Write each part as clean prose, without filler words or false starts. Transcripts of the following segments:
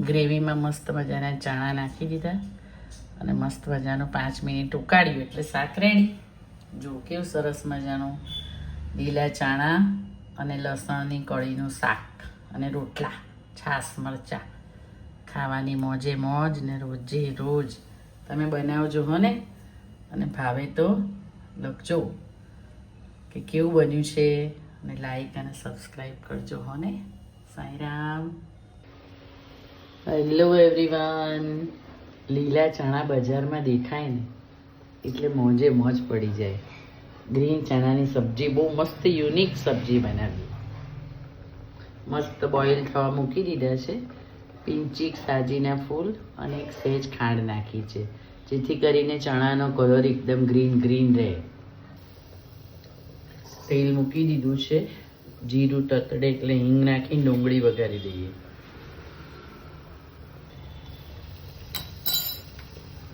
ગ્રેવીમાં મસ્ત મજાના ચણા નાખી દીધા અને મસ્ત મજાનું 5 મિનિટ ઉકાળ્યું એટલે શાક રેડી. જો કેવું સરસ મજાનું લીલા ચણા અને લસણની કઢીનું શાક અને રોટલા, છાશ, મરચાં, ખાવાની મોજે મોજ ને રોજે રોજ તમે બનાવજો હો ને. અને ભાવે તો લખજો કે કેવું બન્યું છે અને લાઈક અને સબસ્ક્રાઈબ કરજો હો ને. સાંઈરામ. Hello everyone. લીલા ચણા બજારમાં દેખાય ને એટલે મોજે મોજ પડી જાય. ગ્રીન ચણાની સબ્જી બહુ મસ્ત યુનિક સબ્જી બનાવી. મસ્ત બોઇલ થવા મૂકી દીધા છે. પિંચીક સાજીના ફૂલ અને એક સહેજ ખાંડ નાખી છે, જેથી કરીને ચણાનો કલર એકદમ ગ્રીન ગ્રીન રહે. તેલ મૂકી દીધું છે. જીરું તતડે એટલે હિંગ નાખી ડુંગળી વઘારી દઈએ.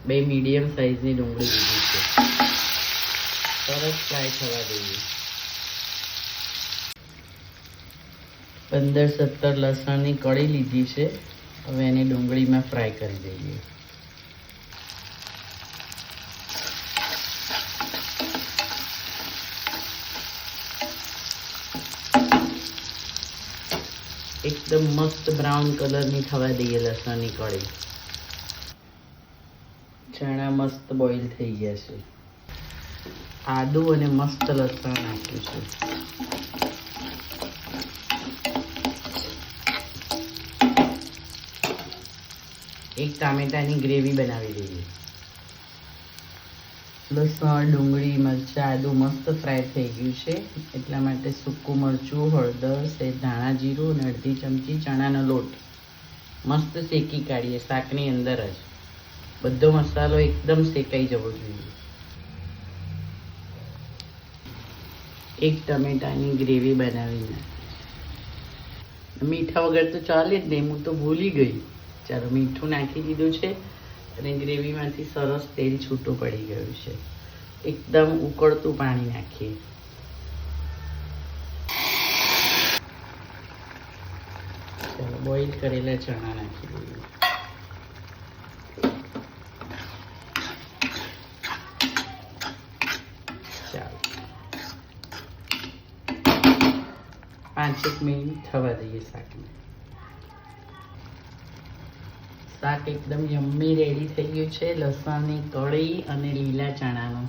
2 મીડિયમ સાઈઝની ડુંગળી લીધી છે. સરસ ફ્રાય થવા દઈએ. 15-17 લસણની કળી લીધી છે. હવે એને ડુંગળીમાં ફ્રાય કરી દઈએ. એકદમ મસ્ત બ્રાઉન કલરની થવા દઈએ લસણની કળી. ચણા મસ્ત બોઇલ થઈ ગયા છે. આદુ અને મસ્ત લસણ નાખ્યું છે. એક ટામેટાની ગ્રેવી બનાવી દઈએ. લસણ, ડુંગળી, મરચાં, આદુ મસ્ત ફ્રાય થઈ ગયું છે. એટલા માટે સૂકું મરચું, હળદર, સહેજ ધાણા જીરું અને અડધી ચમચી ચણાનો લોટ મસ્ત શેકી કાઢીએ. શાકની અંદર જ બધો મસાલો એકદમ શેકાઈ જવો જોઈએ. એક ટમેટાની ગ્રેવી બનાવીને મીઠા વગર તો ચાલે જ નહીં. હું તો ભૂલી ગઈ. ચાલો મીઠું નાખી દીધું છે અને ગ્રેવીમાંથી સરસ તેલ છૂટું પડી ગયું છે. એકદમ ઉકળતું પાણી નાખીએ. ચાલો બોઇલ કરેલા ચણા નાખી દઈએ. ચાલો 5 મિનિટ થવા દઈએ શાકને. શાક એકદમ યમ્મી રેડી થઈ ગયું છે. લસણની કળી અને લીલા ચણાનું